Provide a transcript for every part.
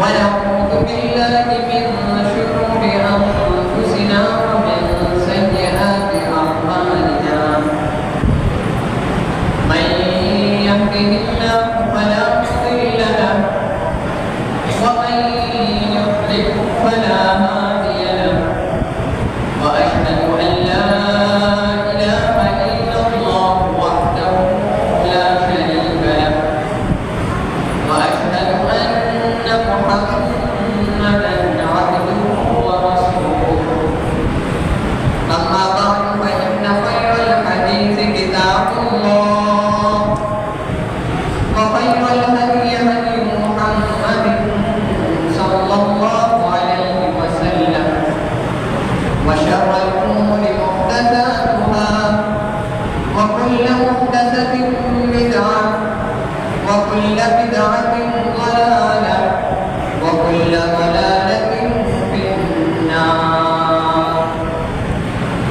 ونعوذ بالله من شرور أنفسنا ومن سيئات أعمالنا من يهده الله فلا مضل له ومن يضلل فلا هادي له وأشهد أن لا إله إلا الله وحده لا شريك له وأشهد أن محمدا عبده ورسوله أما بعد فإن خير الحديث كتاب الله وخير الهدي هدي محمد صلى الله عليه وسلم وشر الأمور محدثاتها وكل محدثة بدعة وكل بدعة ضلالة وكل ضلالة في النار.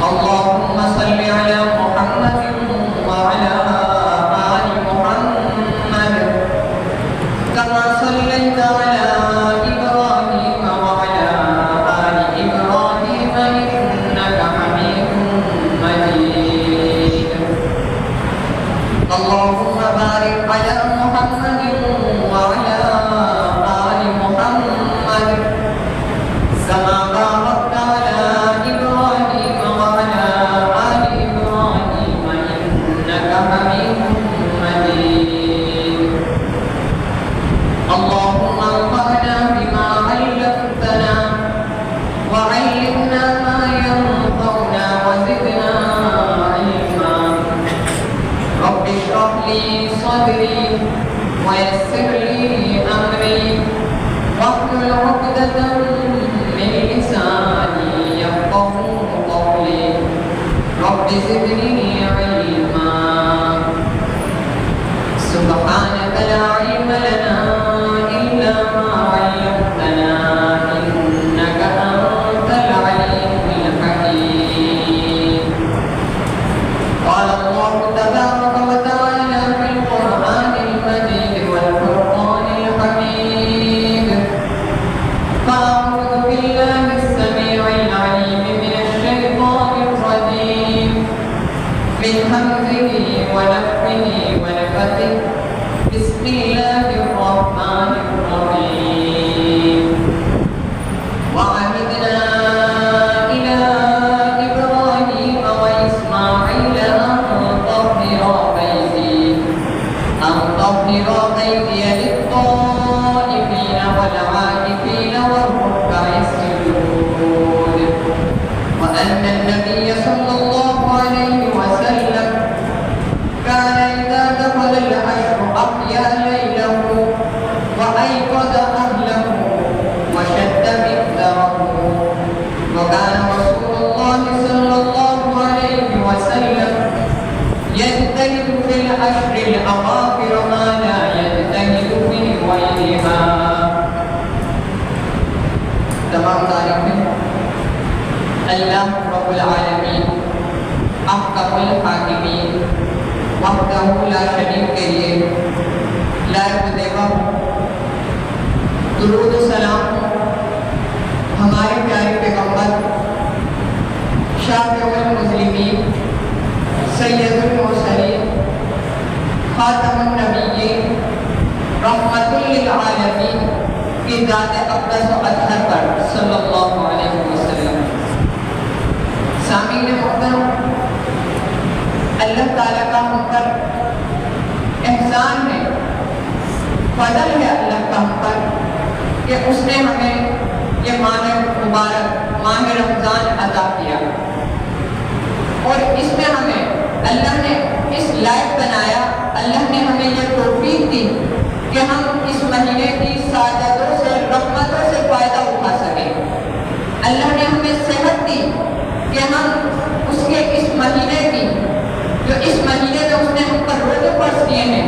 اللهم صل على محمد وعلى آل محمد كما صليت على إبراهيم وعلى آل إبراهيم إنك حميد مجيد. اللهم بارك على محمد وعلى آل محمد كما باركت على إبراهيم وعلى آل إبراهيم إنك حميد مجيد. اللهم انفعنا بما علمتنا وعلمنا ما ينفعنا وزدنا علما. رب اشرح لي صدري ويسر لي أمري واحلل عقدة من لساني يفقهوا قولي. رب زدني علما. سبحانك لا علم لنا إلا ما علمتنا إنك أنت العليم الحكيم. قال الله تبارك وتعالى في القرآن المجيد والفرقان الحميد فأعوذ بالله السميع العليم من الشيطان الرجيم من همزه ونفخه ونفثه. بسم الله الرحمن الرحيم. وعهدنا إلى إبراهيم وإسماعيل أن طهرا بيتي للطائفين والعاكفين والركع السجود. وأن النبي صلى الله عليه وسلم كان إذا دخل العشر أحيا ليله وأيقظ أهله وشد مئزره. وكان رسول الله صلى الله عليه وسلم يجتهد في العشر الأواخر ما لا يجتهد في غيرها. تمام تعریفیں اللہ رب العالمین احکم الحاکمین وحدہ لا شریک کے لیے لائق دیوا. درود و سلام ہمارے پیارے پیغمبر شافع المسلمین سید المرسلین خاتم النبیین رحمت للعالمین کی ذات اقدس و اطہر پر صلی اللہ علیہ وسلم. سامعین محترم، اللہ تعالیٰ کا ہم پر احسان ہے، فضل ہے اللہ کا ہم پر کہ اس نے ہمیں یہ ماہ مبارک ماہ رمضان عطا کیا اور اس میں ہمیں اللہ نے اس لائق بنایا. اللہ نے ہمیں یہ توفیق دی کہ ہم اس مہینے کی سعادتوں سے رحمتوں سے فائدہ اٹھا سکیں. اللہ نے ہمیں صحت دی کہ ہم اس کے اس مہینے کی جو اس مہینے میں اس نے ہم پر روزے فرض کیے ہیں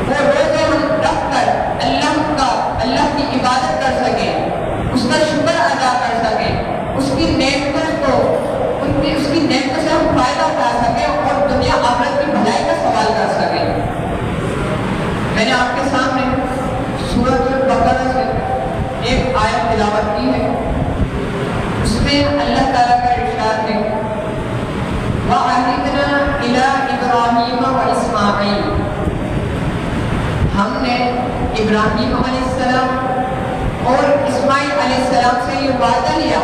وہ روزے ہم رکھ کر اللہ کی عبادت کر سکیں، اس کا شکر ادا کر سکیں، اس کی نعمتوں سے ہم فائدہ اٹھا سکیں اور دنیا آخرت کی بھلائی کا سوال کر سکیں. میں نے آپ کے سامنے سورۃ البقرہ سے وَعَهِدْنَا إِلَىٰ إِبْرَاهِيمَ وَإِسْمَاعِيلَ، ہم نے ابراہیم علیہ السلام اور اسماعیل علیہ السلام سے یہ وعدہ لیا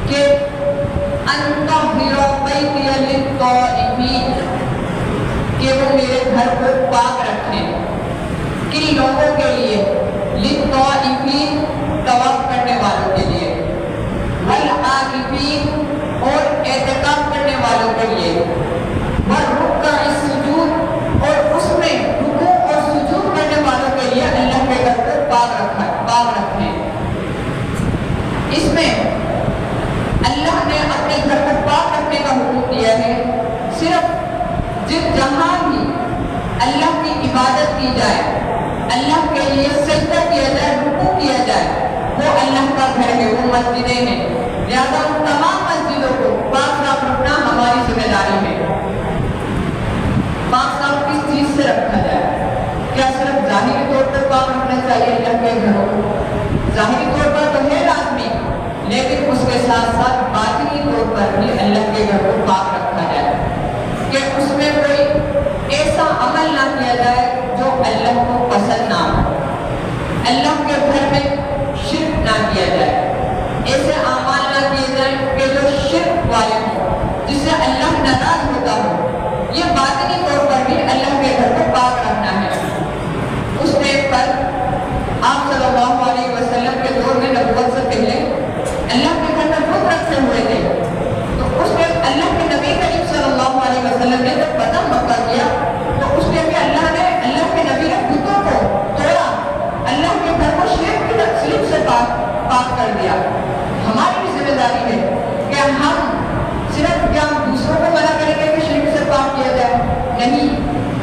کہ أَن طَهِّرَ بَيْتِيَ لِلطَّائِفِينَ، کہ وہ میرے گھر کو پاک رکھیں، کن لوگوں کے لیے؟ للطائفین، طواف کرنے والوں کے لیے، والعاکفین، اور اعتکاف کرنے والوں کے لیے، والرکع السجود، اور اس میں رکوع اور سجود کرنے والوں کے لیے اللہ کے گھر کو پاک رکھیں۔ اس میں اللہ نے اپنے گھر کو پاک رکھنے کا حکم دیا ہے۔ صرف جہاں بھی اللہ کی عبادت کی جائے، اللہ کے لیے سجدہ کیا جائے، رکوع کیا جائے، وہ اللہ کا گھر ہے، وہ مسجدیں ہیں، لہذا ان تمام مسجدوں کو پاک صاف رکھنا ہماری ذمہ داری ہے۔ پاک صاف کس چیز سے رکھا جائے؟ کیا صرف ظاہری طور پر پاک رکھنا چاہیے اللہ کے گھروں کو؟ ظاہری طور پر تو ہے لازمی، لیکن اس کے ساتھ ساتھ باطنی طور پر بھی اللہ کے گھر کو پاک رکھا جائے کہ اس میں کوئی ایسا عمل نہ کیا جائے جو اللہ کو پسند نہ ہو، اللہ کے گھر میں شرک نہ کیا جائے، ایسے اعمال نہ کیے جائیں کہ جو شرک والے ہوں، جس سے اللہ ناراض ہوتا ہو۔ یہ باطنی طور پر بھی اللہ کے گھر کو پاک رکھنا ہے۔ اس ٹائم پر آپ صلی اللہ علیہ وسلم کے دور میں نبوت سے پہلے اللہ کے گھر میں بت رکھے ہوئے تھے، تو اس میں اللہ کے نبی کریم صلی اللہ علیہ وسلم نے جب فتح مکہ کیا تو اس میں بھی اللہ کے نبی نے بتوں کو توڑا، اللہ کے گھر کو شرک سے پاک کر دیا۔ ہماری بھی ذمہ داری ہے کہ ہم صرف کیا دوسروں کو منع کریں گے کہ شرک سے پاک کیا جائے؟ نہیں،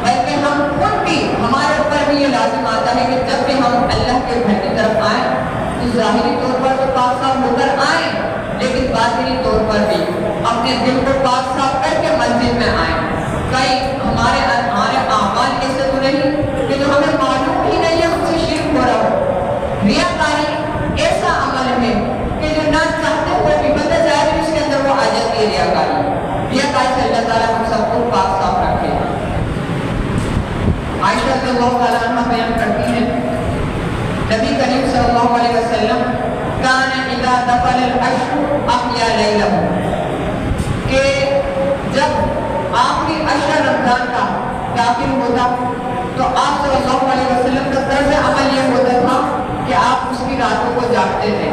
بلکہ ہم خود بھی، ہمارے اوپر بھی یہ لازم آتا ہے کہ جب بھی ہم اللہ کے گھر کی طرف آئیں تو ظاہری طور پر تو پاک صاف ہو کر آئیں، لیکن باطنی طور پر بھی اپنے دل کو پاک صاف کر کے مسجد میں آئیں۔ کئی ہمارے اعمال ایسے تو نہیں کہ جو ہمیں معلوم ہی نہیں ہے، ہم سے شرک ہو رہا ہو۔ ریاکاری ایسا عمل ہے کہ جو نہ چاہتے ہوئے بھی بندہ ظاہر اس کے اندر وہ آ جاتی ہے ریاکاری سے اللہ تعالیٰ ہم سب کو پاک صاف رکھے۔ عائشہ رضی اللہ تعالیٰ عنہ بیان کرتی ہیں نبی کریم صلی اللہ علیہ وسلم کان اذا دخل العشر احیا لیلہ، کہ جب آخری عشر رمضان کا داخل ہوتا تو آپ صلی اللہ علیہ وسلم کا طرز عمل یہ ہوتا تھا کہ آپ اس کی راتوں کو جاگتے تھے۔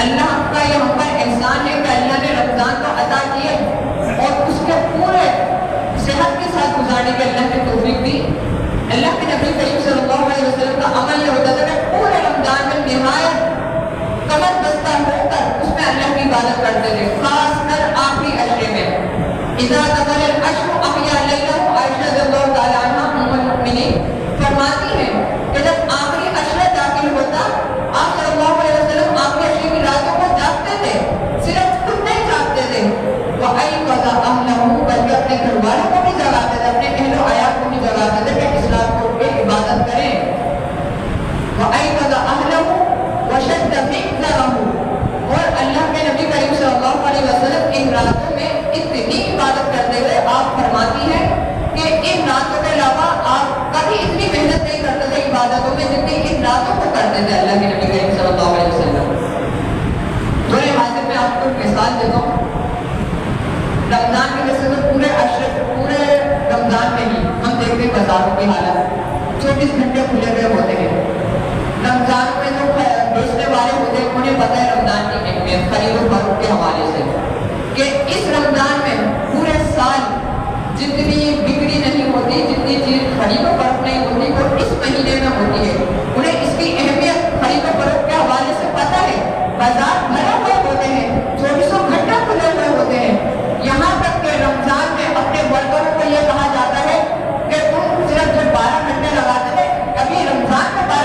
اللہ کا یہ ہم پر احسان ہے کہ اللہ نے رمضان کو عطا کیے اور اس کے پورے صحت کے ساتھ گزارنے کے اللہ نے توفیق دی۔ اللہ کے نبی کریم صلی اللہ علیہ وسلم کا عمل یہ ہوتا تھا کہ پورے رمضان میں نہایت کمر بستہ ہو کر اس میں اللہ کی عبادت کرتے تھے، خاص کر آخری عشرے میں۔ اذا دخل العشر احیا لیلہ، عائشہ رضی اللہ تعالیٰ عنہ ام المؤمنین فرماتی ہیں کہ جب آخری عشرہ داخل ہوتا آپ صلی اللہ علیہ وسلم آخری عشرے کی راتوں کو جاگتے تھے، صرف خود نہیں جاگتے تھے، وَأَيْقَظَ أَهْلَهُ، بلکہ اپنے گھر والوں کو بھی جگاتے تھے، اپنے اہل و عیال کو بھی جگاتے تھے کہ اس رات کو اٹھ کے عبادت کریں۔ وَأَيْقَظَ أَهْلَهُ وَشَدَّ مِئْزَرَهُ، اور اللہ کے نبی کریم صلی اللہ علیہ وسلم ان راتوں میں اتنی عبادت کرتے ہوئے آپ فرماتی ہیں کہ ان راتوں کے علاوہ آپ کبھی اتنی محنت نہیں کرتے تھے عبادتوں میں جتنی ان راتوں کو کرتے تھے اللہ کے نبی کریم صلی اللہ علیہ وسلم۔ دورے حاضر میں آپ کو مثال دیتا ہوں، رمضان کے ویسے تو پورے رمضان میں ہی ہم دیکھتے ہیں بازاروں کی حالت 24 گھنٹے کھلے ہوئے ہوتے ہیں۔ رمضان میں جو بیچنے والے ہوتے ہیں انہیں پتہ ہے رمضان کی اہمیت خرید و فروخت کے حوالے سے کہ اس رمضان میں پورے سال جتنی بکری نہیں ہوتی، جتنی چیز خرید و فروخت نہیں ہوتی، وہ اس مہینے میں ہوتی ہے۔ انہیں اس کی اہمیت خرید و فروخت کے حوالے سے پتہ ہے۔ بازار بھرے ہوئے ہوتے ہیں، 24 گھنٹے کھلے ہوئے ہوتے ہیں، یہاں تک کہ رمضان میں اپنے ورکروں کو یہ کہا جاتا ہے کہ تم صرف جو 12 گھنٹے لگاتے تھے، ابھی رمضان میں 12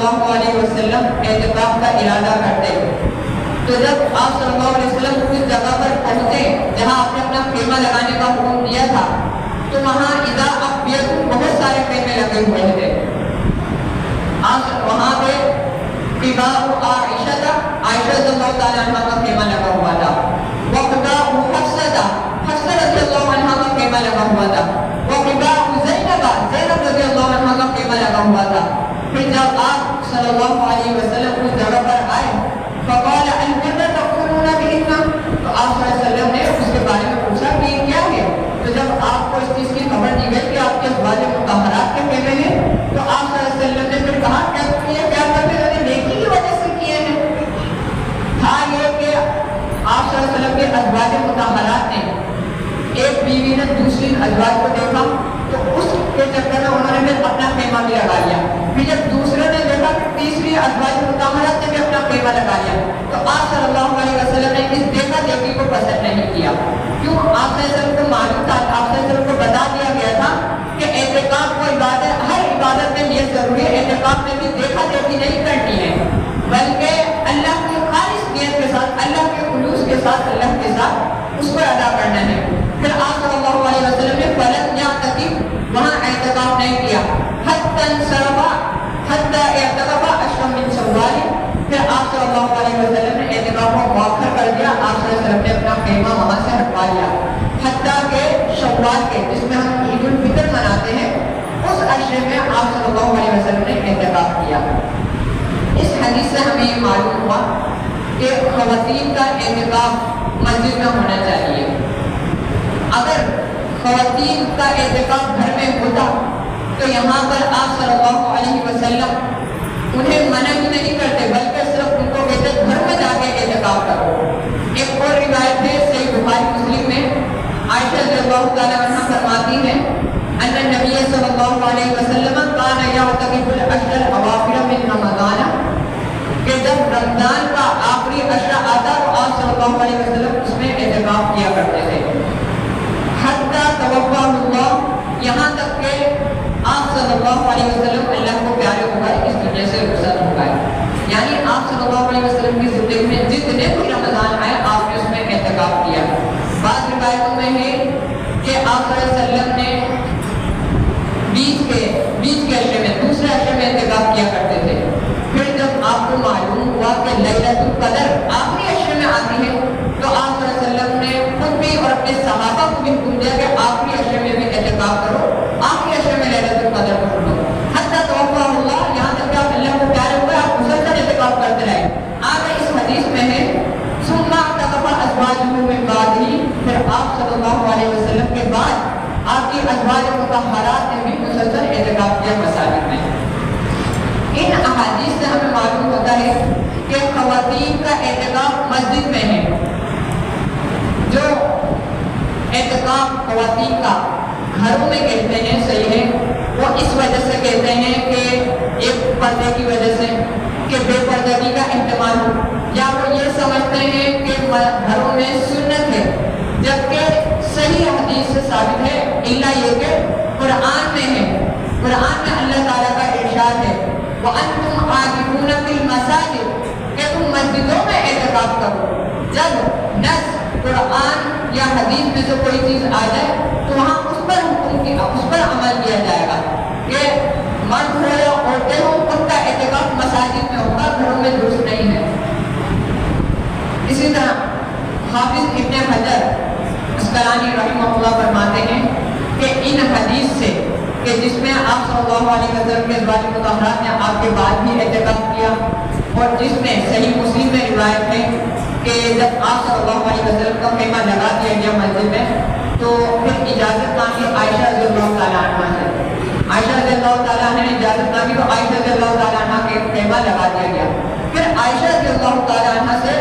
اللہ علیہ وسلم اعتکاف کا ارادہ کرتے تو جب آپ صلی اللہ علیہ وسلم اس جگہ پر پہنچے جہاں آپ نے اپنا خیمہ لگانے کا حکم دیا تھا تو وہاں اذا اقبیت بہت سارے خیمے لگے ہوئے تھے. وہاں پہ قباء عائشہ تھا, عائشہ رضی اللہ تعالیٰ عنہ کا خیمہ لگا ہوا تھا. وقباء حفصہ تھا, حفصہ رضی اللہ عنہ کا خیمہ لگا ہوا تھا. وقباء زینب, زینب رضی اللہ عنہ کا خیمہ لگا ہوا تھا. پھر جب آپ صلی اللہ علیہ وسلم اس جگہ پر آئے فقال البر تقولون بهن, تو آپ صلی اللہ علیہ وسلم نے اس کے بارے میں پوچھا کہ یہ کیا ہے. تو جب آپ کو اس چیز کی خبر دی گئی کہ آپ کے ازواج مطہرات کے خیمے ہیں تو آپ صلی اللہ علیہ وسلم نے پھر کہا کیا تم یہ کیا کرتے ہو, نیکی کی وجہ سے کیے ہیں. تھا یہ کہ آپ صلی اللہ علیہ وسلم کے ازواج مطہرات نے ایک بیوی نے دوسری ازواج کو دیکھا تو اس کے چکر میں انہوں نے پھر اپنا خیمہ بھی لگا لیا. پھر جب دوسرے نے دیکھا کہ تیسری ازواج مطہرات نے بھی اپنا خیمہ لگا لیا تو آپ صلی اللہ علیہ وسلم نے اس دیکھا دیکھی کو پسند نہیں کیا. کیوں؟ آپ صلی اللہ علیہ وسلم کو معلوم تھا, آپ صلی اللہ علیہ وسلم کو بتا دیا گیا تھا کہ اعتکاف کو عبادت, ہر عبادت میں یہ ضروری ہے, اعتکاف میں بھی دیکھا دیکھی نہیں کرنی ہے بلکہ اللہ کی خالص نیت کے ساتھ, اللہ کے خلوص کے ساتھ, اللہ کے ساتھ اس کو ادا کرنا ہے. پھر آپ صلی اللہ علیہ وسلم نے فلم یا تقیب وہاں اعتکاف نہیں کیا حتی انصرفا حتی اعتکاف اشرف من شوال. پھر آپ صلی اللہ علیہ وسلم نے اعتکاف کو مؤخر کر دیا. آپ صلی اللہ علیہ وسلم نے اپنا خیمہ وہاں سے ہٹوا لیا حتیٰ کہ شوال کے جس میں ہم عید الفطر مناتے ہیں اس عشرے میں آپ صلی اللہ علیہ وسلم نے اعتکاف کیا. اس حدیث سے ہمیں یہ معلوم ہوا کہ خواتین کا اعتکاف مسجد میں ہونا چاہیے. اگر خواتین کا اعتکاف گھر میں ہوتا تو یہاں پر آپ صلی اللہ علیہ وسلم انہیں منع بھی نہیں کرتے بلکہ صرف ان کو کہتے گھر میں جا کے اعتکاف کرو. ایک اور روایت ہے صحیح بخاری مسلم میں, عائشہ رضی اللہ تعالیٰ عنہ فرماتی ہیں ان النبی صلی اللہ علیہ وسلم کان یعتکف العشر الاواخر من رمضان, کہ جب رمضان کا آخری عشرہ آتا تو آپ صلی اللہ علیہ وسلم اس میں اعتکاف کیا کرتے تھے. حتی توفاہ اللہ, یہاں تک کہ آپ صلی اللہ علیہ وسلم اللہ کو پیارے ہو گئے, اس دنیا سے رخصت ہو گئے. یعنی آپ صلی اللہ علیہ وسلم کی زندگی میں جتنے بھی رمضان آئے آپ نے اس میں اعتکاف کیا. بعض روایتوں میں ہے کہ آپ صلی اللہ علیہ وسلم نے بیچ کے عشرے میں, دوسرے عشرے میں اعتکاف کیا کرتے تھے. پھر جب آپ کو معلوم ہوا کہ لیلۃ القدر آخری عشرے میں آتی ہے تو آپ صلی اللہ علیہ وسلم نے خود بھی اور اپنے صحابہ کو بھی حکم دیا کہ آخری عشرے میں بھی اعتکاف کرو, آخری عشرے میں لیلۃ القدر کو ڈھونڈو. حتی توفاہ اللہ, یہاں تک کہ آپ اللہ کو پیارے ہوئے آپ مسلسل اعتکاف کرتے رہے. آگے اس حدیث میں ہے ثم اعتکف ازواجہ من بعدہ, پھر آپ صلی اللہ علیہ وسلم کے بعد آپ کی ازواج مطہرات نے بھی مسلسل اعتکاف کیا مساجد میں. ان احادیث سے ہمیں معلوم ہوتا ہے کہ خواتین کا اعتکاف مسجد میں ہے. جو اعتکاف خواتین کا گھروں میں کہتے ہیں صحیح ہے, وہ اس وجہ سے کہتے ہیں کہ ایک پردے کی وجہ سے کہ بے پردگی کا احتمال ہو, یا وہ یہ سمجھتے ہیں کہ گھروں میں سنت ہے جبکہ صحیح حدیث سے ثابت ہے الا یہ کہ قرآن میں ہے. قرآن میں اللہ تعالیٰ کا ارشاد ہے وَأَنْتُمْ عَاكِفُونَ فِي الْمَسَاجِدِ, کہ تم مسجدوں میں اعتکاف کرو. جب نص قرآن یا حدیث میں سے کوئی چیز آ جائے تو وہاں اس پر عمل کیا جائے گا کہ مرد ہو یا عورتیں ہوں ان کا اعتکاف مساجد میں ہوگا, گھروں میں درست نہیں ہے. اسی طرح حافظ ابن حجر اسقلانی رحمہ اللہ فرماتے ہیں کہ ان حدیث سے کہ جس میں آپ صلی اللہ علیہ وسلم کے ازواج مطہرات نے آپ کے بعد بھی اعتکاف کیا, اور جس میں صحیح مسلم میں روایت ہے کہ جب آپ صلی اللہ علیہ وسلم کا خیمہ لگا دیا گیا مسجد میں تو پھر اجازت مانگی عائشہ رضی اللہ تعالیٰ عنہ سے. عائشہ رضی اللہ تعالیٰ عنہ نے اجازت مانگی تو عائشہ رضی اللہ تعالیٰ عنہ کے خیمہ لگا دیا گیا. پھر عائشہ رضی اللہ تعالیٰ عنہ سے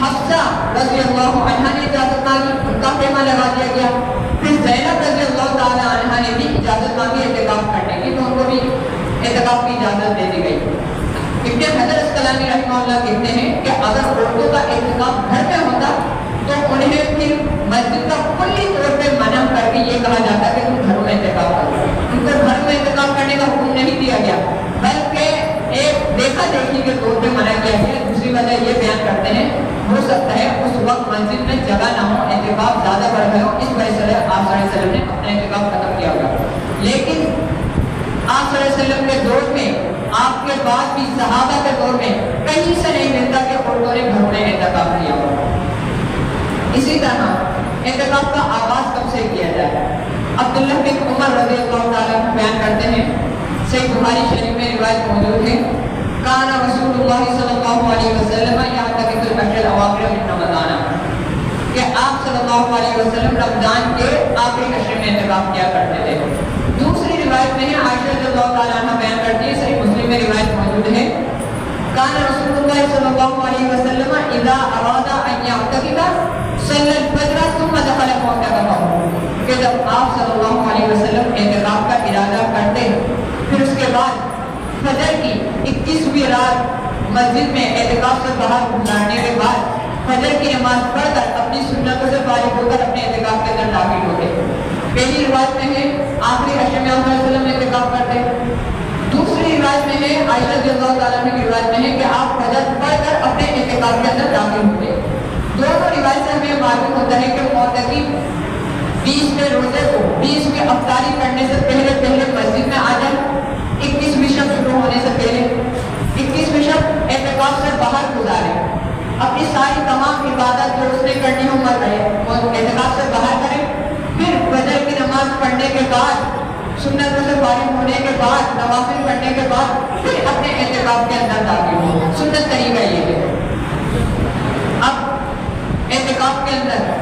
حفصہ رضی اللہ عنہ نے اجازت مانگی, ان کا خیمہ لگا دیا گیا. پھر زینب رضی اللہ تعالیٰ عنہ نے بھی اجازت مانگی اعتکاف کرنے کی تو ان کو بھی اعتکاف کی اجازت دے دی گئی. ابن حجر اسقلانی رحمہ اللہ کہتے ہیں کہ اگر عورتوں کا اعتکاف گھر میں ہوتا تو انہیں پھر مسجد کا کلی طور پہ منع کر کے یہ کہا جاتا کہ تم گھروں میں اعتکاف کرو. ان کو گھر میں اعتکاف کرنے کا حکم نہیں دیا گیا بلکہ ایک دیکھی کہ دودھ میں منع کیا ہے. دوسری وجہ یہ بیان کرتے ہیں ہو سکتا ہے اس وقت مسجد میں جگہ نہ ہو, اعتکاف زیادہ بڑھ گئے ہو, اس وجہ سے آپ صلی اللہ علیہ وسلم نے اپنا اعتکاف ختم کیا ہوگا. لیکن آپ صلی اللہ علیہ وسلم کے دور میں, آپ کے بعد بھی صحابہ کے دور میں کہیں سے نہیں ملتا کہ عورتوں نے گھروں میں اعتکاف کیا ہو. اسی طرح اعتکاف کا آغاز کب سے کیا جائے؟ عبداللہ بن عمر رضی اللہ تعالیٰ بیان کرتے ہیں, صحیح بخاری شریف میں روایت موجود ہے, کان رسول اللہ صلی اللہ علیہ وسلم یعتکف العشر الاواخر من رمضان, کہ آپ صلی اللہ علیہ وسلم رمضان کے آخری عشر میں اعتکاف کیا کرتے تھے. دوسری روایت میں ہے, عائشہ رضی اللہ تعالیٰ عنہ بیان کرتی ہے, صحیح مسلم میں روایت موجود ہے, کان رسول اللہ صلی اللہ علیہ وسلم اذا اراد ان یعتکف صلی الفجر ثم دخل معتکفہ, کہ جب آپ صلی اللہ علیہ وسلم اعتکاف کا ارادہ کرتے پھر اس کے بعد فجر کی 21ویں رات مسجد میں اعتکاف سے باہر گزارنے کے بعد فجر کی نماز پڑھ کر اپنی سنتوں سے فارغ ہو کر اپنے اعتکاف کے اندر داخل ہوتے. پہلی روایت میں ہے آخری عشر میں آپ صلی اللہ علیہ وسلم اعتکاف کرتے. دوسری روایت میں ہے, عائشہ رضی اللہ تعالیٰ عنہ کی روایت میں ہے کہ آپ فجر پڑھ کر اپنے اعتکاف کے اندر داخل ہوتے. دونوں روایت سے ہمیں معلوم ہوتا ہے کہ معتکف 20 روزے کو 20 افطاری کرنے سے پہلے مسجد میں آ جائے, 21ویں شب شروع ہونے سے پہلے 21ویں شب اعتکاف سے باہر گزارے, اپنی ساری تمام عبادت جو اس نے کرنی ہو مت رہے وہ اعتکاف سے باہر کرے. پھر فجر کی نماز پڑھنے کے بعد, سنتوں سے فارغ ہونے کے بعد, نوافل پڑھنے کے بعد پھر اپنے اعتکاف کے اندر داخل ہو. سنت طریقہ یہ ہے. اب اعتکاف کے اندر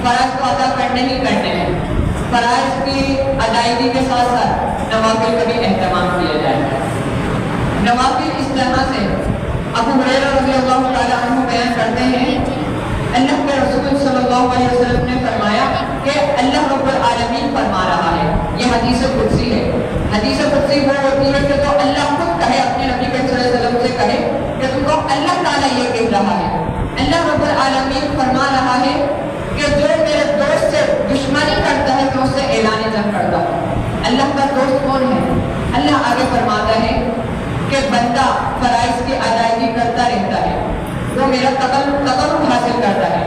فرائض کو ادا کرنے ہی کرنے ہیں, فرائض کی ادائیگی کے ساتھ ساتھ نوافل کا بھی اہتمام کیا جائے. نوافل اس طرح سے ابو ہریرہ رضی اللہ تعالیٰ عنہ بیان کرتے ہیں, اللہ کے رسول صلی اللہ علیہ وسلم نے فرمایا کہ اللہ رب العالمین فرما رہا ہے. یہ حدیث قدسی ہے. حدیث قدسی وہ ہوتی ہے کہ تو اللہ خود کہے اپنے نبی صلی اللہ علیہ وسلم سے کہے کہ تم کو اللہ تعالیٰ یہ کہہ رہا ہے. اللہ رب العالمین فرما رہا ہے کہ جو میرے دوست سے دشمنی کرتا ہے میں اس سے اعلان جنگ کرتا ہوں. اللہ کا دوست کون ہے؟ اللہ آگے فرماتا ہے کہ بندہ فرائض کی ادائیگی کرتا رہتا ہے, وہ میرا تقرب حاصل کرتا ہے,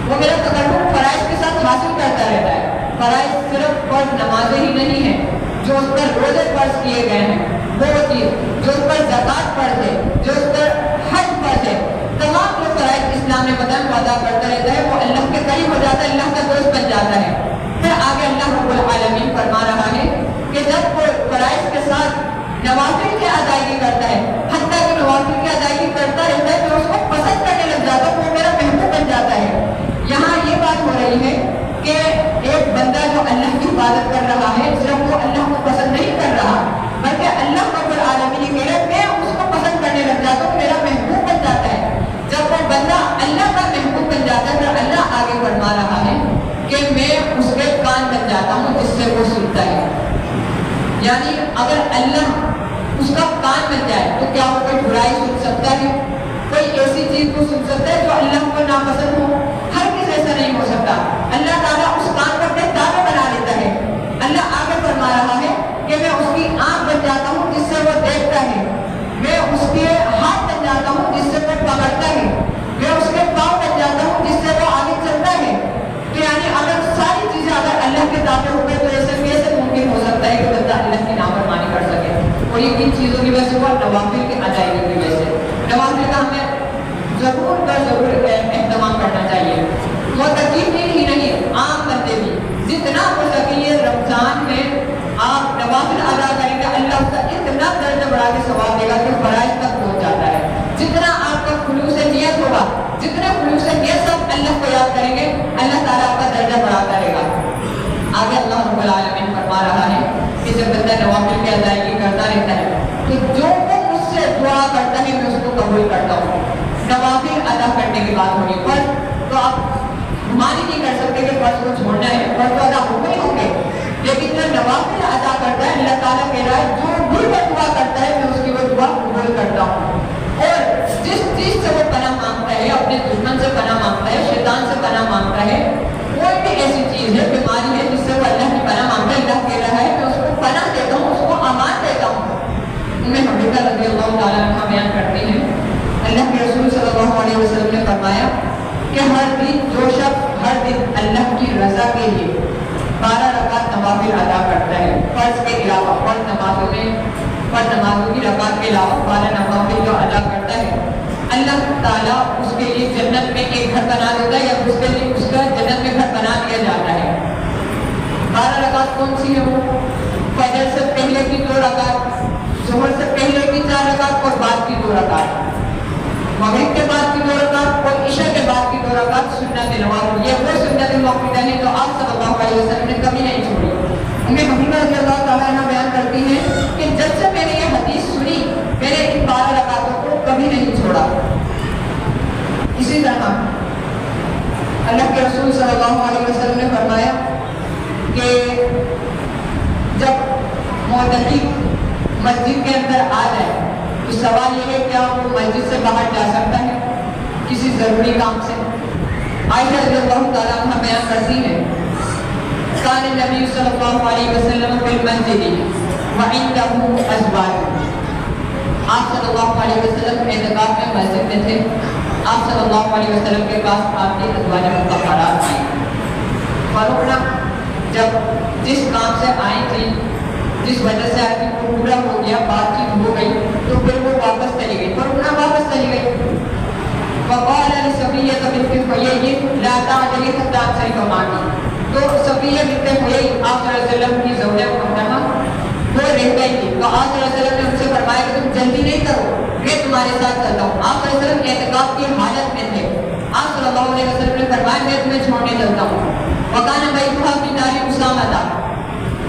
وہ میرا تقرب فرائض کے ساتھ حاصل کرتا رہتا ہے. فرائض صرف فرض نمازیں ہی نہیں ہیں جو اس پر روزے فرض کیے گئے ہیں, وہ چیز جو اس پر زکوٰۃ فرض ہے, جو اس پر حج فرض ہے, تمام جو فرائض اسلام نے بتایا وہ ادا کرتا رہتا ہے. وہ اللہ کے قریب ہو جاتا ہے, اللہ کا دوست بن جاتا ہے. پھر آگے اللہ رب العالمین فرما رہا ہے کہ جب وہ فرائض کے ساتھ نوافل کی ادائیگی کرتا ہے, حتیٰ کہ نوافل کی ادائیگی کرتا رہتا ہے, تو اس کو پسند کرنے لگ جاتا ہے, وہ میرا محبوب بن جاتا ہے. یہاں یہ بات ہو رہی ہے کہ ایک بندہ جو اللہ کی عبادت کر رہا ہے صرف وہ اللہ کو پسند نہیں کر رہا بلکہ اللہ رب العالمین کہہ رہے میں اس کو پسند کرنے لگ جاتا ہوں, میرا محبوب بن جاتا ہے. جب وہ بندہ اللہ کا محبوب بن جاتا ہے پھر اللہ آگے فرما رہا ہے کہ میں اس کے کان بن جاتا ہوں جس سے وہ سنتا ہے. یعنی اگر اللہ اس کا کان بن جائے تو کیا وہ کوئی برائی سن سکتا ہے؟ کوئی ایسی چیز کو سن سکتا ہے جو اللہ کو ناپسند ہو؟ ہر کس ایسا نہیں ہو سکتا. اللہ تعالیٰ اس کان کو اپنے تابع بنا لیتا ہے. اللہ آگے فرما رہا ہے کہ میں اس کی آنکھ بن جاتا ہوں جس سے وہ دیکھتا ہے, میں اس کے ہاتھ بن جاتا ہوں جس سے وہ پکڑتا ہے, میں اس کے پاؤں بن جاتا ہوں جس سے وہ آگے چلتا ہے. تو یعنی اگر ساری چیزیں اگر اللہ کے تابع ہو گئے تو ایسے کیسے ممکن ہو سکتا ہے کہ بندہ اللہ کی نافرمانی کر سکے؟ اور یہ کن چیزوں کی وجہ سے ہوا؟ نوافل کی ادائیگی کی وجہ سے. نوافل کا ہمیں ضرور اہتمام کرنا چاہیے. معتکفین ہی نہیں, عام بندے بھی جتنا ہو سکے یہ رمضان میں آپ نوافل ادا کریں گے, اللہ اس کا اتنا درجہ بڑھا کے ثواب دے گا کہ فرائض تک پہنچ جاتا ہے. جتنا آپ کا خلوص نیت ہوگا, جتنے خلوص نیت سے آپ اللہ کو یاد کریں گے, اللہ تعالیٰ آپ کا درجہ بڑھاتا رہے گا. آگے اللہ رب العالمین فرما رہا ہے کہ جب بندہ نوافل کی ادائیگی کرتا رہتا ہے تو جو وہ مجھ سے دعا کرتا ہے میں اس کو قبول کرتا ہوں. نوافل ادا کرنے کی بات ہوگی پر تو آپ مانی نہیں کر سکتے کہ فرض کو چھوڑنا ہے, فرض تو ادا ہو گئے ہوں گے, لیکن جو نوافل ادا کرتا ہے اللہ تعالیٰ کہہ رہا ہے جو بھی وہ دعا کرتا ہے میں اس کی وہ دعا قبول کرتا ہوں. اور جس چیز سے وہ پناہ مانگتا ہے, اپنے دشمن سے پناہ مانگتا ہے, شیطان سے پناہ مانگتا ہے, کوئی بھی ایسی چیز ہے, بیماری ہے جس سے وہ اللہ کی پناہ مانگتا ہے, اللہ کہہ رہا ہے میں اس کو پناہ دیتا ہوں, اس کو امان دیتا ہوں. میں حبیبہ رضی اللہ تعالیٰ عنہ بیان کرتے کہ ہر دن جو شخص ہر دن اللہ کی رضا کے لیے 12 رکعت نوافل ادا کرتا ہے، فرض کے علاوہ فرض نمازوں کی رکعت کے علاوہ 12 نوافل جو ادا کرتا ہے، اللہ تعالیٰ اس کے لیے جنت میں ایک گھر بنا دیتا ہے، یا اس کے لیے اس کا جنت میں گھر بنا دیا جاتا ہے۔ 12 رکعت کون سی ہے؟ وہ فجر سے پہلے کی 2 رکعت، ظہر سے پہلے کی 4 رکعت اور بعد کی 2 رکعت، مغرب کے بعد کی 2 رکعت اور عشاء کے بعد کی 2 رکعت سنت نوافل۔ یہ وہ سنت موقوفہ ہے جو آپ صلی اللہ علیہ وسلم نے کبھی نہیں چھوڑی۔ حکیمہ رضی اللہ تعالیٰ عنہ بیان کرتی ہیں کہ جب سے میں نے یہ حدیث سنی، میں نے ان 12 رکعتوں کو کبھی نہیں چھوڑا۔ اسی طرح اللہ کے رسول صلی اللہ علیہ وسلم نے فرمایا کہ جب معتکف مسجد کے اندر آ جائے تو سوال یہ ہے کیا وہ مسجد سے باہر جا سکتا ہے کسی ضروری کام سے؟ عائشہ رضی اللہ تعالیٰ عنہ بیان کرتی ہے کان النبی صلی اللہ علیہ وسلم فی المسجد وعندہ ازواج، آپ صلی اللہ علیہ وسلم اعتکاف میں مسجد میں تھے، آپ صلی اللہ علیہ وسلم کے پاس آپ کی ازواج مطہرات آئیں، فرغنا جب جس کام سے آئی تھی، جس وجہ سے آئی تھی وہ پورا ہو گیا، بات چیت ہو گئی، تو پھر وہ واپس چلی گئی، فرغنا واپس چلی گئی۔ وقال لصفیہ بنت حیی لا تعجلی حتی انصرف معی، تو صفیہ بنت حیی آپ صلی اللہ علیہ وسلم کی زوجہ محترمہ وہ رہ گئی تھی، تو آپ صلی اللہ علیہ وسلم نے ان سے فرمایا کہ تم جلدی نہیں کرو، میں تمہارے ساتھ چلتا ہوں۔ آپ صلی اللہ علیہ وسلم اعتکاف کی حالت میں تھے، آپ صلی اللہ علیہ وسلم نے فرمایا میں تمہیں چھوڑنے چلتا ہوں۔ وکان بیتھا فی دار اسامہ تھا،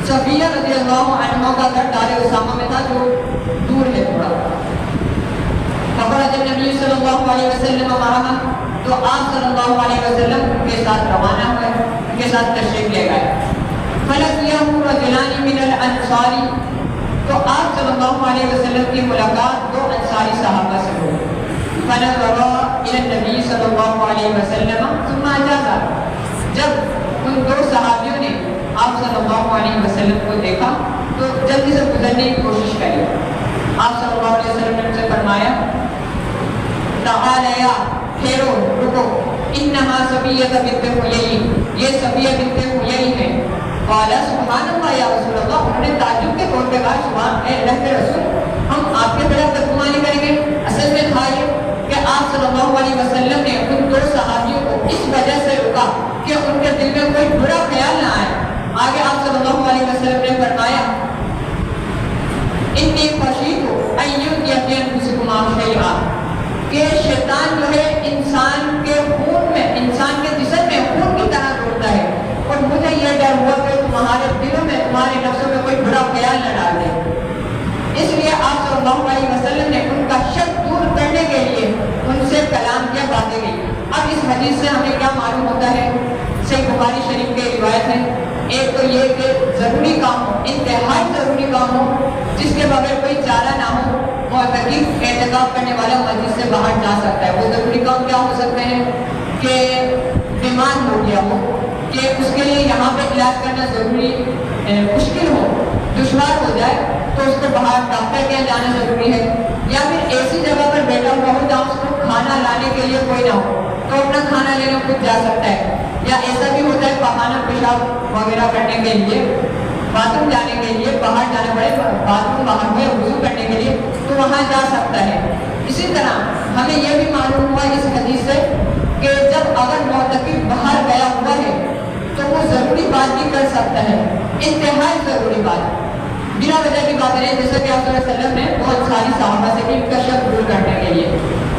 صفیہ رضی اللہ عنہ کا گھر دار اسامہ میں تھا جو دور ہے تھوڑا۔ فخرج النبی صلی اللہ علیہ وسلم معها، تو آپ صلی اللہ علیہ وسلم ان کے ساتھ روانہ ہوئے، ان کے ساتھ تشریف لے گئے۔ فلقیہ رجلان من الانصار، تو آپ صلی اللہ علیہ وسلم کی ملاقات 2 انصاری صحابہ سے ہوئی۔ فنظرا الی النبی صلی اللہ علیہ وسلم ثم اجازا، جب ان 2 صحابیوں نے آپ صلی اللہ علیہ وسلم کو دیکھا تو جلدی سے گزرنے کی کوشش کری، آپ صلی اللہ علیہ وسلم نے ان سے فرمایا تعالیا، ٹھہرو، رکو، انہا صفیہ بنت حیی، یہ صفیہ بنت حیی ہے۔ قال سبحان اللہ یا رسول اللہ، انہوں نے تعجب کے طور پہ کہا سبحان اے اللہ کے رسول، ہم آپ کے خلاف بدگمانی کریں گے؟ اصل میں تھا یہ کہ آپ صلی اللہ علیہ وسلم نے ان 2 صحابیوں کو اس وجہ سے روکا کہ ان کے دل میں کوئی برا خیال نہ آئے۔ آگے آپ صلی اللہ علیہ وسلم نے فرمایا انی خشیت ان یؤتی فی انفسکم شیئا، کہ شیطان جو ہے انسان کے خون میں، انسان کے جسم میں خون کی طرح دوڑتا ہے، اور مجھے یہ ڈر ہوا کہ تمہارے دلوں میں، تمہارے نفسوں میں کوئی برا خیال نہ ڈال دے۔ اس لیے آپ صلی اللہ علیہ وسلم نے ان کا شک دور کرنے کے لیے ان سے کلام کیا، باتیں کی۔ اب اس حدیث سے ہمیں کیا معلوم ہوتا ہے؟ صحیح بخاری شریف کی روایت ہے، ایک تو یہ کہ ضروری کام ہو، انتہائی ضروری کام ہو جس کے بغیر کوئی چارہ نہ ہو، معتکف اعتکاف کرنے والا مسجد سے باہر جا سکتا ہے۔ وہ ضروری کام کیا ہو سکتے ہیں کہ بیمار ہو گیا ہو، کہ اس کے لیے یہاں پہ علاج کرنا ضروری مشکل ہو، دشوار ہو جائے تو اس کو باہر ڈاکٹر کے جانا ضروری ہے، یا پھر ایسی جگہ پر بیٹھا ہوا ہو جہاں اس کو کھانا لانے کے لیے کوئی نہ ہو تو اپنا کھانا لینے خود جا سکتا ہے، یا ایسا بھی ہوتا ہے پخانہ پیشاب وغیرہ کرنے کے لیے، باتھ روم جانے کے لیے باہر جانا پڑے، باتھ روم باہر میں وضو کرنے کے لیے تو وہاں جا سکتا ہے۔ اسی طرح ہمیں یہ بھی معلوم ہوا اس حدیث سے کہ جب اگر معتکف باہر گیا ہوا ہے تو وہ ضروری بات بھی کر سکتا ہے، انتہائی ضروری بات، بنا وجہ کی بات نہیں، جیسا کہ آپ صلی اللہ علیہ وسلم نے بہت ساری صحابہ سے بھی ان کا شک دور کرنے کے لیے۔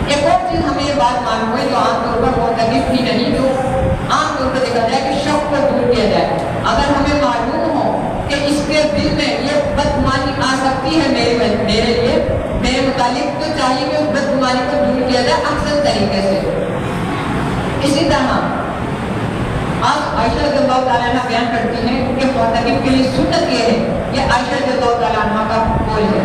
ایک اور چیز ہمیں یہ بات معلوم ہوئی جو عام طور پر معتکف ہی نہیں، جو عام طور پر دیکھا جائے کہ شک کو دور کیا جائے۔ اگر ہمیں معلوم ہو کہ اس کے دل میں یہ بدگمانی آ سکتی ہے میرے لیے، میرے متعلق، تو چاہیے کہ اس بدگمانی کو دور کیا جائے احسن طریقے سے۔ اسی طرح آپ عائشہ رضی اللہ تعالیٰ عنہ بیان کرتی ہیں کہ معتکف کے لیے سنت یہ ہے، یہ عائشہ رضی اللہ تعالیٰ عنہ کا قول ہے۔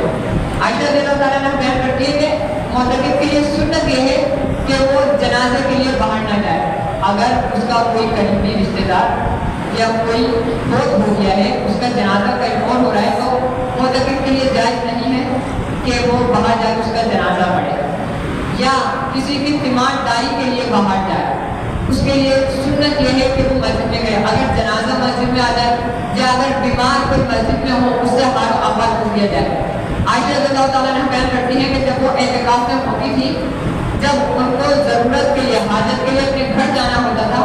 عائشہ رضی اللہ تعالیٰ عنہ بیان کرتی ہے کہ معتکف کے لیے سنت یہ ہے کہ وہ جنازے کے لیے باہر نہ جائے۔ اگر اس کا کوئی قریبی رشتہ دار یا کوئی فوت ہو گیا ہے، اس کا جنازہ کہیں اور ہو رہا ہے، تو معتکف کے لیے جائز نہیں ہے کہ وہ باہر جا کے اس کا جنازہ پڑھے، یا کسی کی تیمار داری کے لیے باہر جائے۔ اس کے لیے سنت یہ ہے کہ وہ مسجد میں گئے. اگر جنازہ مسجد میں آ جائے یا اگر بیمار کوئی مسجد میں ہو اس سے حال و احوال پوچھ لیا جائے. عائشہ رضی اللہ تعالیٰ عنہ بیان کرتی ہیں کہ جب وہ اعتکاف میں ہوتی تھی, جب ان کو ضرورت کے لیے حاجت کے لیے اپنے گھر جانا ہوتا تھا,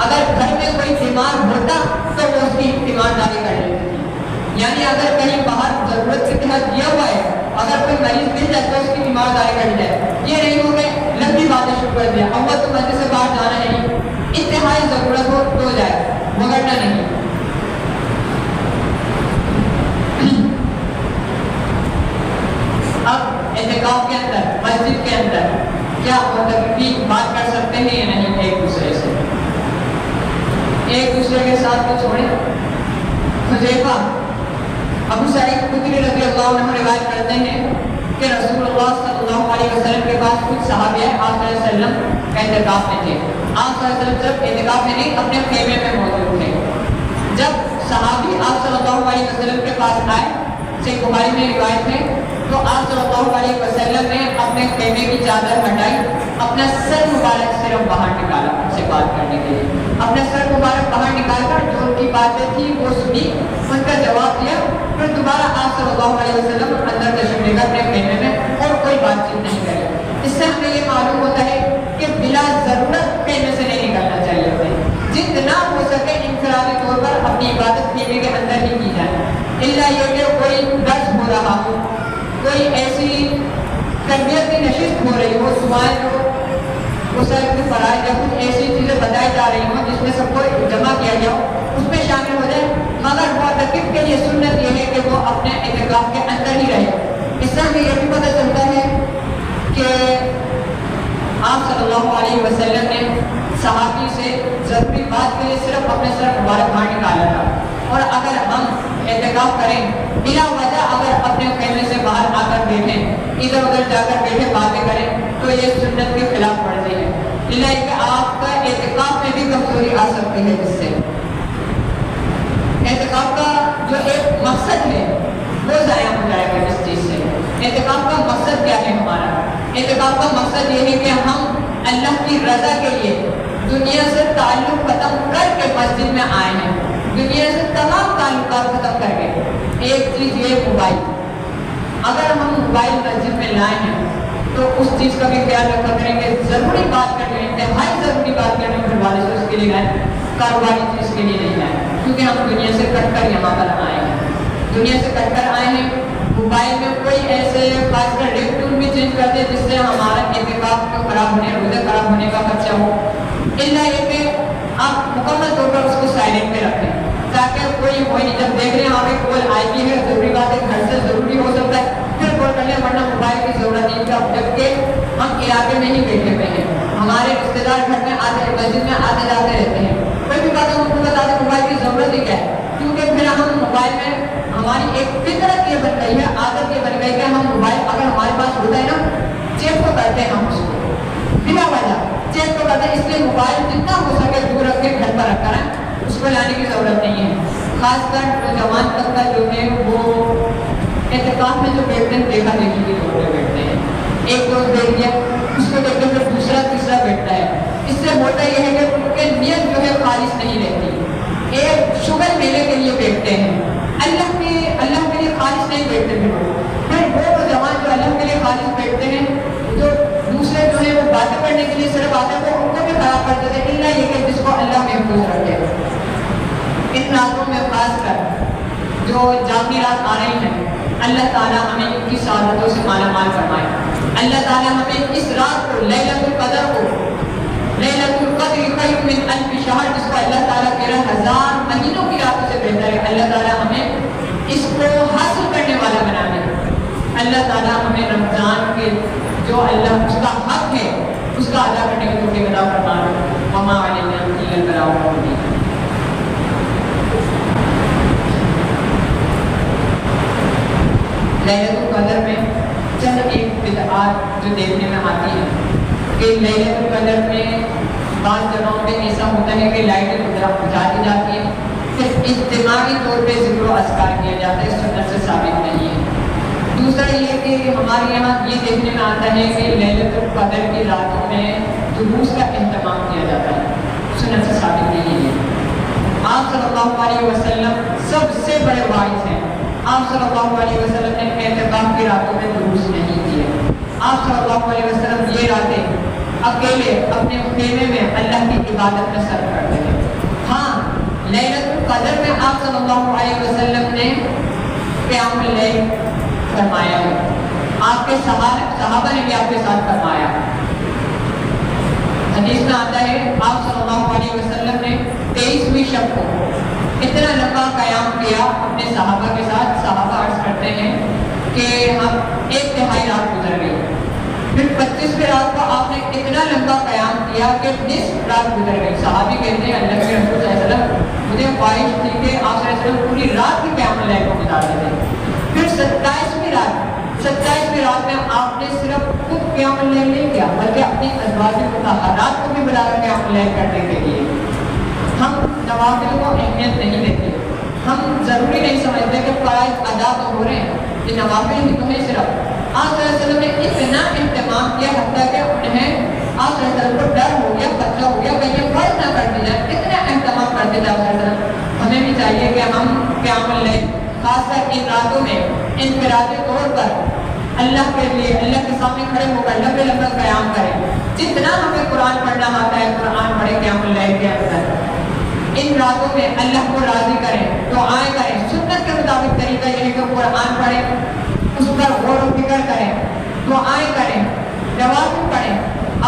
اگر گھر میں کوئی بیمار ہوتا تو وہ اس کی تیمارداری کر لیتی تھی. یعنی اگر کہیں باہر ضرورت کے تحت دیا ہوا ہے, اگر کوئی مریض مل جائے تو اس کی تیمارداری کر جائے. یہ نہیں ہو کہ لمبی باتیں شروع کر دیا, اول تو مسجد سے باہر جانا نہیں, انتہائی ضرورت ہو تو جائے مگرنا نہیں. اب اعتکاف کے اندر مسجد کے اندر کیا متفقین بات کر سکتے ہیں یا نہیں ایک دوسرے سے, ایک دوسرے کے ساتھ تو چھوڑیں. حذیفہ ابو سعید خدری رضی اللہ عنہ روایت کرتے ہیں کہ رسول اللہ صلی اللہ علیہ وسلم کے پاس کچھ صحابہ آپ صلی اللہ علیہ وسلم اعتکاف میں تھے. آپ صلی اللہ علیہ وسلم صرف اعتکاف میں نہیں اپنے خیمے میں موجود تھے. جب صحابی آپ صلی اللہ علیہ وسلم کے پاس آئے, صحیح بخاری میں روایت ہے, تو آپ صلی اللہ علیہ وسلم نے اپنے خیمے کی چادر ہٹائی, اپنا سر مبارک صرف باہر نکالا ان سے بات کرنے کے لیے. اپنا سر مبارک باہر نکال کر جو ان کی باتیں تھی وہ سنی, ان کا جواب دیا, پھر دوبارہ آپ صلی اللہ علیہ وسلم اندر تشریف لے کر اپنے خیمے میں اور کوئی بات چیت نہیں کرے. اس سے ہمیں یہ معلوم ہوتا ہے کہ بلا ضرورت خیمے سے نہیں نکلنا چاہیے. جتنا ہو سکے انفرادی طور پر اپنی عبادت خیمے کے اندر ہی کی جائے, الا یہ کہ کوئی درس ہو رہا ہو, کوئی ایسی تربیت کی نشست ہو رہی ہو, صبح جو غسل کے فرائض یا کچھ ایسی چیزیں بتائی جا رہی ہوں جس میں سب کو جمع کیا گیا ہو, اس میں شامل ہو جائے. مگر معتکف کے لیے سنت یہ ہے کہ وہ اپنے اعتکاف کے اندر ہی رہے. اس سے ہمیں یہ بھی پتہ چلتا ہے کہ آپ صلی اللہ علیہ وسلم نے صحابی سے ضروری بات کے لیے صرف اپنے سر مبارک باہر نکالا تھا. اور اگر ہم اعتکاف کریں بلا وجہ اگر اپنے خیمے سے باہر آ کر بیٹھیں, ادھر ادھر جا کر بیٹھے باتیں کریں, تو یہ سنت کے خلاف ورزی ہے. اللہ کہ آپ کا اعتکاف میں بھی کمزوری آ سکتی ہے. جس سے اعتکاف کا جو ایک مقصد ہے وہ ضائع ہو جائے گا. اس چیز سے اعتکاف کا مقصد کیا ہے ہمارا؟ اعتکاف کا مقصد یہ ہے کہ ہم اللہ کی رضا کے لیے دنیا سے تعلق ختم کر کے مسجد میں آئے ہیں, دنیا سے تمام تعلقات ختم کر کے. ایک چیز یہ موبائل, اگر ہم موبائل مسجد میں لائے ہیں تو اس چیز کا بھی خیال رکھا کریں کہ ضروری بات کرنے, انتہائی ضروری بات کرنے پھر والے سے اس کے لیے لائیں, کاروباری چیز کے لیے نہیں لائیں, کیونکہ ہم دنیا سے کٹ کر یہاں پر آئے ہیں. دنیا سے کٹ کر آئے ہیں. موبائل میں کوئی ایسے خاص کر ریپ ٹون بھی چینج کر دے جس سے ہمارا اعتکاف کو خراب ہونے, روزے خراب ہونے کا خدشہ ہو. اللہ یہ کہ آپ مکمل طور پر اس کو سائلنٹ پہ رکھیں تاکہ کوئی ہو نہیں. جب دیکھ رہے ہیں ہمیں کال آئی بھی ہے, ضروری بات ہے, گھر سے ضروری ہو سکتا ہے, پھر کال کر لیں, ورنہ موبائل کی ضرورت نہیں. جبکہ ہم علاقے میں ہی بیٹھے ہوئے ہیں, ہمارے رشتے دار گھر میں آتے, مسجد میں آتے جاتے رہتے ہیں, کوئی بھی بات ہم ان کو بتا دیں موبائل کی ضرورت ہی کیا ہے. کیونکہ پھر ہم موبائل میں ہماری ایک فطرت یہ بن گئی ہے, عادت یہ بن گئی کہ ہم موبائل اگر ہمارے پاس ہوتا ہے نا, چیک تو کرتے ہیں ہم اس کو بلا وجہ چیک تو کرتے ہیں. اس لیے موبائل جتنا ہو سکے دور رکھ کے گھر پر رکھ کر اس کو لانے کی ضرورت نہیں ہے. خاص کر نوجوان طبقہ جو ہے وہ اعتکاف میں جو بیٹھتے ہیں دیکھا دیکھی کے طور پہ بیٹھتے ہیں. ایک دوست بیٹھ گیا, اس کو دیکھ کے پھر دوسرا تیسرا بیٹھتا ہے. اس سے ہوتا یہ ہے کہ ان کے نیت جو ہے خالص نہیں رہتی, ایک شغل میلے کے لیے بیٹھتے ہیں, اللہ کے لیے خالص نہیں بیٹھتے. پھر وہ نوجوان جو اللہ کے لیے خالص بیٹھتے ہیں, جو دوسرے جو ہے وہ باتیں کرنے کے لیے صرف آتے ہیں, وہ ان کو بھی خراب کر دیتے ہیں. اللہ یہ کہ جس کو اللہ محفوظ رکھے. ان راتوں میں خاص کر جو جاگی رات آ رہی ہیں, اللہ تعالیٰ ہمیں ان کی سعادتوں سے مالا مال فرمائے. اللہ تعالیٰ ہمیں اس رات کو, لیلۃ القدر کو, لیلۃ القدر خیر من الف شہر, جس کو اللہ تعالیٰ 13,000 مہینوں کی راتوں سے بہتر ہے, اللہ تعالیٰ ہمیں اس کو حاصل کرنے والا بنا دے. اللہ تعالیٰ ہمیں رمضان کے جو اللہ اس کا حق ہے اس کا ادا کرنے کی توفیق عطا فرمائے. وما علینا الا البلاغ المبین. لیلۃ القدر میں چند ایک بدعات جو دیکھنے میں آتی ہے کہ لیلۃ القدر میں بعض جگہوں پہ ایسا ہوتا ہے کہ لائٹیں بجھائی جاتی ہیں, پھر اجتماعی طور پہ ذکر و اذکار کیا جاتا ہے, سنت سے ثابت نہیں ہے. دوسرا یہ کہ ہمارے یہاں یہ دیکھنے میں آتا ہے کہ لیلۃ القدر کی راتوں میں جلوس کا اہتمام کیا جاتا ہے. سنت سے ثابت نہیں ہے۔ آپ صلی اللہ علیہ وسلم سب سے بڑے واعظ ہیں۔ آپ صلی اللہ علیہ وسلم نے اعتکاف کی راتوں میں دروس نہیں کیے۔ آپ صلی اللہ علیہ وسلم یہ راتیں اکیلے اپنے خیمے میں اللہ کی عبادت میں صرف کرتے ہیں۔ ہاں، لیلۃ القدر میں آپ صلی اللہ علیہ وسلم نے قیام اللیل فرمایا ہے۔ آپ کے صحابہ نے بھی آپ کے ساتھ فرمایا۔ حدیث میں آتا ہے آپ صلی اللہ علیہ وسلم نے 23ویں شب کو اتنا لمبا قیام کیا اپنے صحابہ کے ساتھ۔ صحابہ عرض کرتے ہیں کہ ہم 1/3 رات گزر گئی۔ پھر 25ویں رات کو آپ نے اتنا لمبا قیام کیا کہ نصف رات گزر گئی۔ صحابی کہتے ہیں اللہ کے رسول صلی اللہ علیہ وسلم مجھے خواہش تھی کہ آپ صلی اللہ علیہ وسلم پوری رات کی قیام اللیل کو گزارتے تھے۔ پھر 27ویں رات میں آپ نے صرف خود قیام اللیل نہیں کیا بلکہ اپنی ازواج مطہرات کو بھی بلا کر قیام اللیل کرنے کے لیے۔ ہم نوافل کو اہمیت نہیں دیتے، ہم ضروری نہیں سمجھتے کہ فرائض ادا تو ہو رہے ہیں، یہ نوافل ہی تو ہے صرف۔ آپ صلی اللہ علیہ وسلم نے اتنا اہتمام کیا حتیٰ کہ انہیں آپ صلی اللہ علیہ وسلم کو ڈر ہو گیا، خدشہ ہو گیا کہ یہ فرض نہ کر دی جائے، اتنا اہتمام کرتے تھے آپ صلی اللہ علیہ وسلم۔ ہمیں بھی چاہیے کہ ہم قیام اللیل خاص کر ان راتوں میں انفرادی طور پر اللہ کے لیے اللہ کے سامنے کھڑے ہو کر لمبے لمبے قیام کریں۔ جتنا ہمیں قرآن پڑھنا آتا ہے قرآن پڑھے قیام اللیل کے اندر۔ ان راتوں میں اللہ کو راضی کریں، دعائیں کریں، سنت کے مطابق طریقہ یہ ہے کہ قرآن پڑھیں، اس پر غور و فکر کریں، دعائیں کریں، نوافل پڑھیں۔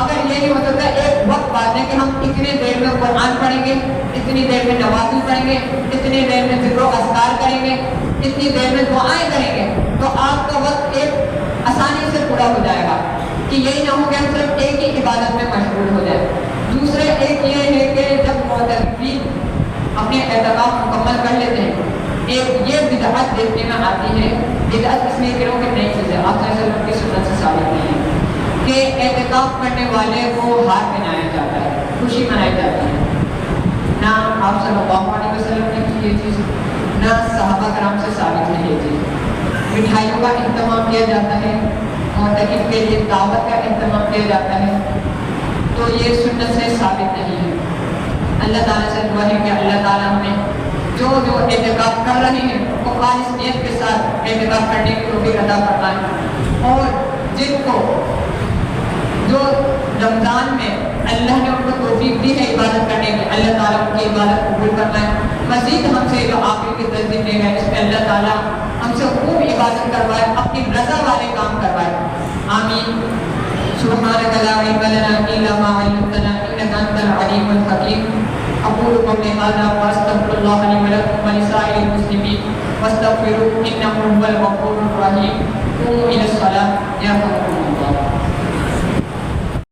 اگر یہ نہیں ہوتا تھا ایک وقت بعد ہے کہ ہم اتنی دیر میں قرآن پڑھیں گے، اتنی دیر میں نوافل پڑھیں گے، اتنی دیر میں ذکر و اذکار کریں گے، اتنی دیر میں دعائیں کریں گے، تو آپ کا وقت ایک آسانی سے پورا ہو جائے گا کہ یہی نہ ہو کہ ہم صرف ایک ہی عبادت میں مشغول ہو جائے۔ دوسرے ایک یہ ہے کہ جب معتکفین اپنے اعتکاف مکمل کر لیتے ہیں، ایک یہ بدعت دیکھنے میں آتی ہے۔ بدعت اس لیے کرو کہ نئی چیز ہے، آپ صلی اللہ علیہ وسلم کی سنت سے ثابت نہیں ہے کہ اعتکاف کرنے والے کو ہار پہنایا جاتا ہے، خوشی منائی جاتی ہے۔ نہ آپ صلی اللہ علیہ وسلم نے کی یہ چیز، نہ صحابہ کرام سے ثابت ہے یہ چیز۔ مٹھائیوں کا اہتمام کیا جاتا ہے، معتکف کے لیے دعوت کا اہتمام کیا جاتا ہے، تو یہ سنت سے ثابت نہیں ہے۔ اللہ تعالیٰ سے دعا ہے کہ اللہ تعالیٰ ہمیں جو اعتکاف کر رہے ہیں وہ خالص نیت کے ساتھ اعتکاف کرنے کی توفیق عطا فرمائے، اور جن کو جو رمضان میں اللہ نے ان کو توفیق دی ہے عبادت کرنے کی، اللہ تعالیٰ ان کی عبادت قبول فرمائے۔ مزید ہم سے جو آخر کی تنظیم لے گئے اس میں اللہ تعالیٰ ہم سے خوب عبادت کروائے، اپنی رضا والے کام کروائے، آمین۔ سبحانک لا علم لنا الا ما علمتنا انک انت العلیم الحکیم۔ اقول قولی ھذا واستغفر اللہ لی ولکم ولسائر المسلمین واستغفروہ انہ هو الغفور الرحیم۔ قوموا الی الصلاۃ یرحمکم۔